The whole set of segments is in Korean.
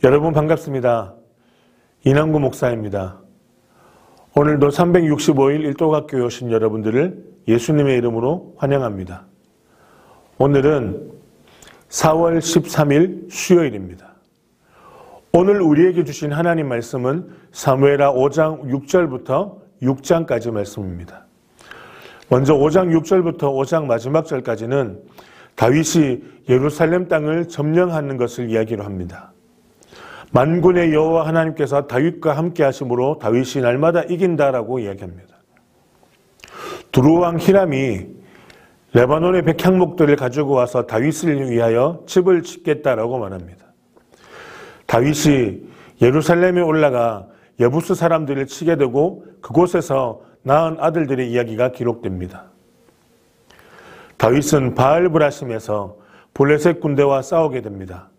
여러분 반갑습니다. 이남구 목사입니다. 오늘도 365일 일도학교에 오신 여러분들을 예수님의 이름으로 환영합니다. 오늘은 4월 13일 수요일입니다. 오늘 우리에게 주신 하나님 말씀은 사무엘하 5장 6절부터 6장까지 말씀입니다. 먼저 5장 6절부터 5장 마지막 절까지는 다윗이 예루살렘 땅을 점령하는 것을 이야기로 합니다. 만군의 여호와 하나님께서 다윗과 함께 하심으로 다윗이 날마다 이긴다라고 이야기합니다. 두루왕 히람이 레바논의 백향목들을 가지고 와서 다윗을 위하여 집을 짓겠다라고 말합니다. 다윗이 예루살렘에 올라가 여부스 사람들을 치게 되고 그곳에서 낳은 아들들의 이야기가 기록됩니다. 다윗은 바알브라심에서 블레셋 군대와 싸우게 됩니다.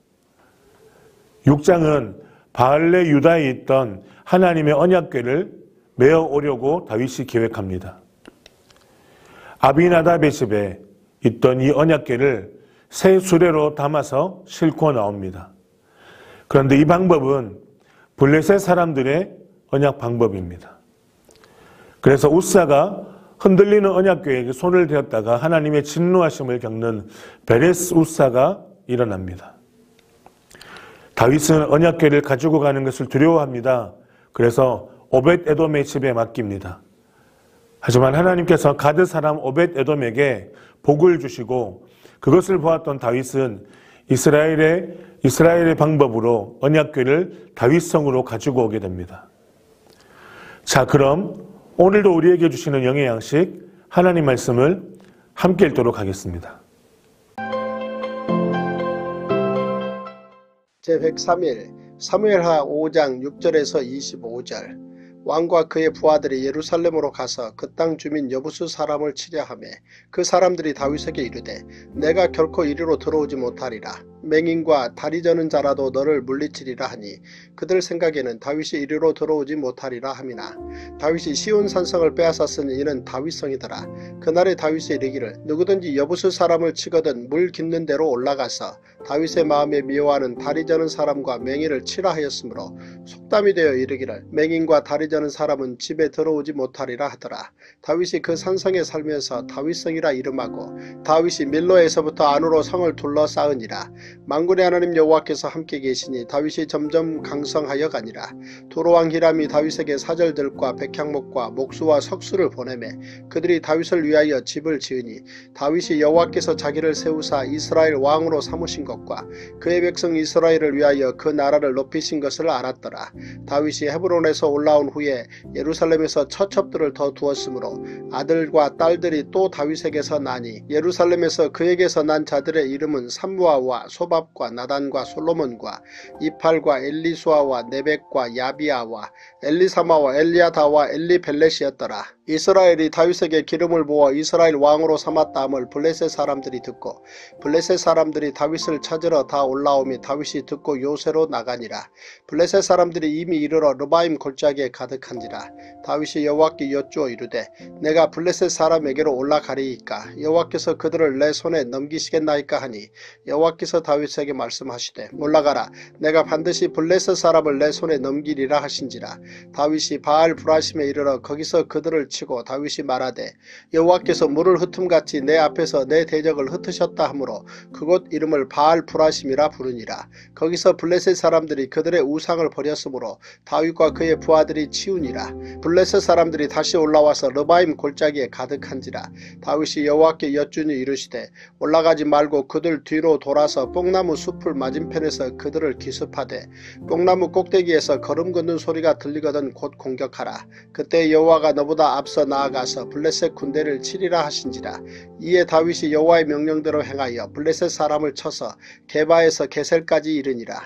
6장은 바알레 유다에 있던 하나님의 언약궤를 메어 오려고 다윗이 계획합니다. 아비나답의 집에 있던 이 언약궤를 새 수레로 담아서 싣고 나옵니다. 그런데 이 방법은 블레셋 사람들의 언약 방법입니다. 그래서 우사가 흔들리는 언약궤에 손을 대었다가 하나님의 진노하심을 겪는 베레스 우사가 일어납니다. 다윗은 언약궤를 가지고 가는 것을 두려워합니다. 그래서 오벳 에돔의 집에 맡깁니다. 하지만 하나님께서 가드 사람 오벳 에돔에게 복을 주시고 그것을 보았던 다윗은 이스라엘의 방법으로 언약궤를 다윗성으로 가지고 오게 됩니다. 자, 그럼 오늘도 우리에게 주시는 영의 양식 하나님 말씀을 함께 읽도록 하겠습니다. 제103일 사무엘하 5장 6절에서 25절. 왕과 그의 부하들이 예루살렘으로 가서 그 땅 주민 여부수 사람을 치려 하매 그 사람들이 다윗에게 이르되 내가 결코 이리로 들어오지 못하리라. 맹인과 다리 저는 자라도 너를 물리치리라 하니 그들 생각에는 다윗이 이리로 들어오지 못하리라 함이나 다윗이 시온 산성을 빼앗았으니 이는 다윗성이더라. 그날에 다윗이 이르기를 누구든지 여부수 사람을 치거든 물 깃는 데로 올라가서 다윗의 마음에 미워하는 다리 저는 사람과 맹인을 치라 하였으므로 속담이 되어 이르기를 맹인과 다리 저는 사람은 집에 들어오지 못하리라 하더라. 다윗이 그 산성에 살면서 다윗성이라 이름하고 다윗이 밀로에서부터 안으로 성을 둘러싸으니라. 만군의 하나님 여호와께서 함께 계시니 다윗이 점점 강성하여 가니라. 두루왕 히람이 다윗에게 사절들과 백향목과 목수와 석수를 보내매 그들이 다윗을 위하여 집을 지으니 다윗이 여호와께서 자기를 세우사 이스라엘 왕으로 삼으신 것과 그의 백성 이스라엘을 위하여 그 나라를 높이신 것을 알았더라. 다윗이 헤브론에서 올라온 후에 예루살렘에서 처첩들을 더 두었으므로 아들과 딸들이 또 다윗에게서 나니 예루살렘에서 그에게서 난 자들의 이름은 삼무아와 소밥과 나단과 솔로몬과 이팔과 엘리수아와 네벡과 야비아와 엘리사마와 엘리아다와 엘리벨렛이었더라. 이스라엘이 다윗에게 기름을 부어 이스라엘 왕으로 삼았다함을 블레셋 사람들이 듣고 블레셋 사람들이 다윗을 찾으러 다 올라오며 다윗이 듣고 요새로 나가니라. 블레셋 사람들이 이미 이르러 르바임 골짜기에 가득한지라. 다윗이 여호와께 여쭈어 이르되 내가 블레셋 사람에게로 올라가리이까 여호와께서 그들을 내 손에 넘기시겠나이까 하니 여호와께서 다윗에게 말씀하시되 올라가라. 내가 반드시 블레셋 사람을 내 손에 넘기리라 하신지라. 다윗이 바알 브라심에 이르러 거기서 그들을 치고 다윗이 말하되 여호와께서 물을 흩음같이 내 앞에서 내 대적을 흩으셨다 하므로 그곳 이름을 바알 브라심이라 부르니라. 거기서 블레셋 사람들이 그들의 우상을 버렸으므로 다윗과 그의 부하들이 치우니라. 블레셋 사람들이 다시 올라와서 르바임 골짜기에 가득한지라. 다윗이 여호와께 여쭈니 이르시되 올라가지 말고 그들 뒤로 돌아서 뽕나무 숲을 맞은편에서 그들을 기습하되 뽕나무 꼭대기에서 걸음 걷는 소리가 들리거든 곧 공격하라. 그때 여호와가 너보다 앞서 나아가서 블레셋 군대를 치리라 하신지라. 이에 다윗이 여호와의 명령대로 행하여 블레셋 사람을 쳐서 게바에서 게셀까지 이르니라.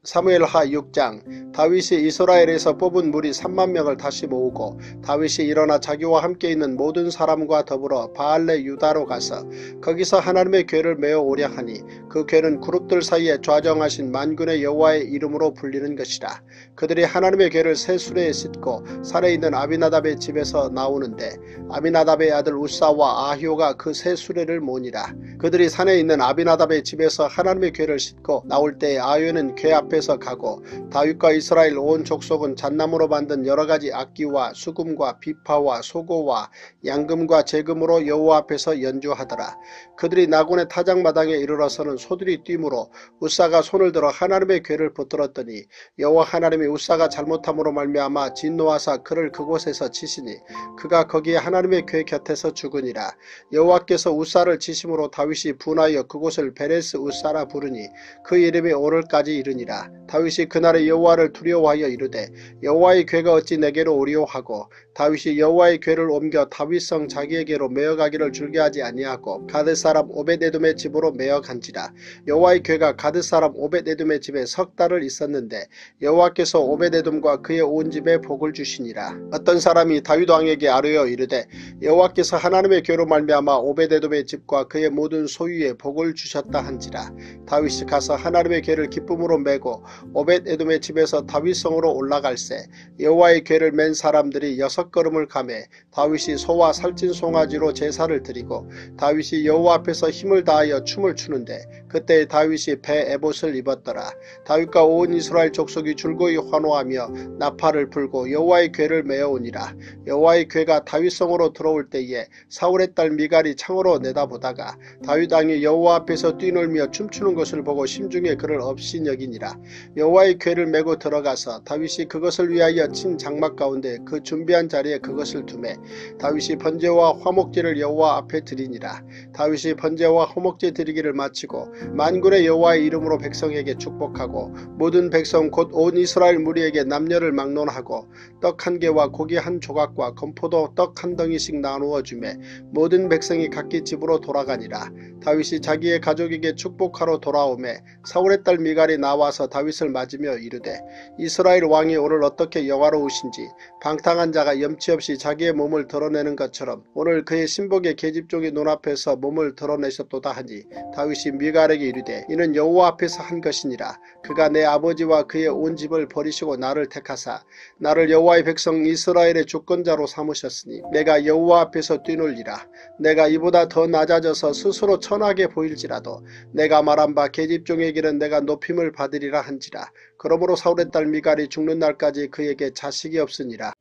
사무엘하 6장. 다윗이 이스라엘에서 뽑은 무리 3만 명을 다시 모으고 다윗이 일어나 자기와 함께 있는 모든 사람과 더불어 바알레 유다로 가서 거기서 하나님의 궤를 메어 오려 하니 그 궤는 그룹들 사이에 좌정하신 만군의 여호와의 이름으로 불리는 것이라. 그들이 하나님의 궤를 새 수레에 싣고 산에 있는 아비나답의 집에서 나오는데 아비나답의 아들 우사와 아히오가 그 새 수레를 모니라. 그들이 산에 있는 아비나답의 집에서 하나님의 궤를 싣고 나올 때에 아히오는 궤 앞에 앞에서 가고 다윗과 이스라엘 온 족속은 잣나무로 만든 여러가지 악기와 수금과 비파와 소고와 양금과 제금으로 여호와 앞에서 연주하더라. 그들이 나곤의 타작마당에 이르러서는 소들이 뛰므로 우사가 손을 들어 하나님의 궤를 붙들었더니 여호와 하나님이 우사가 잘못함으로 말미암아 진노하사 그를 그곳에서 치시니 그가 거기에 하나님의 궤 곁에서 죽으니라. 여호와께서 우사를 치심으로 다윗이 분하여 그곳을 베레스 우사라 부르니 그 이름이 오늘까지 이르니라. 다윗이 그날에 여호와를 두려워하여 이르되 여호와의 궤가 어찌 내게로 오리오 하고 다윗이 여호와의 궤를 옮겨 다윗성 자기에게로 메어가기를 줄게 하지 아니하고 가드 사람 오벳에돔의 집으로 메어간지라. 여호와의 궤가 가드 사람 오벳에돔의 집에 석 달을 있었는데 여호와께서 오벳에돔과 그의 온 집에 복을 주시니라. 어떤 사람이 다윗 왕에게 아뢰어 이르되 여호와께서 하나님의 궤로 말미암아 오벳에돔의 집과 그의 모든 소유에 복을 주셨다 한지라. 다윗이 가서 하나님의 궤를 기쁨으로 메고 오벳에돔의 집에서 다윗성으로 올라갈새 여호와의 궤를 맨 사람들이 6걸음을 가매 다윗이 소와 살찐 송아지로 제사를 드리고 다윗이 여호와 앞에서 힘을 다하여 춤을 추는데 그때 다윗이 배 에봇을 입었더라. 다윗과 온 이스라엘 족속이 줄거이 환호하며 나팔을 불고 여호와의 궤를 메어오니라. 여호와의 궤가 다윗성으로 들어올 때에 사울의 딸 미갈이 창으로 내다보다가 다윗 왕이 여호와 앞에서 뛰놀며 춤추는 것을 보고 심중에 그를 업신여기니라. 여호와의 궤를 메고 들어가서 다윗이 그것을 위하여 친 장막 가운데 그 준비한 자리에 그것을 두매 다윗이 번제와 화목제를 여호와 앞에 드리니라. 다윗이 번제와 화목제 드리기를 마치고 만군의 여호와의 이름으로 백성에게 축복하고 모든 백성 곧 온 이스라엘 무리에게 남녀를 막론하고 떡 한 개와 고기 한 조각과 건포도 떡 한 덩이씩 나누어 주매 모든 백성이 각기 집으로 돌아가니라. 다윗이 자기의 가족에게 축복하러 돌아오매 사울의 딸 미갈이 나와서 다윗을 맞으며 이르되 이스라엘 왕이 오늘 어떻게 영화로우신지 방탕한 자가 염치 없이 자기의 몸을 드러내는 것처럼 오늘 그의 신복의 계집종의 눈앞에서 몸을 드러내셨도다 하니 다윗이 미갈에게 이르되 이는 여호와 앞에서 한 것이니라. 그가 내 아버지와 그의 온 집을 버리시고 나를 택하사 나를 여호와의 백성 이스라엘의 주권자로 삼으셨으니 내가 여호와 앞에서 뛰놀리라. 내가 이보다 더 낮아져서 스스로 천하게 보일지라도 내가 말한 바 계집종의 길은 내가 높임을 받으리라 한지라. 그러므로 사울의 딸 미갈이 죽는 날까지 그에게 자식이 없으니라.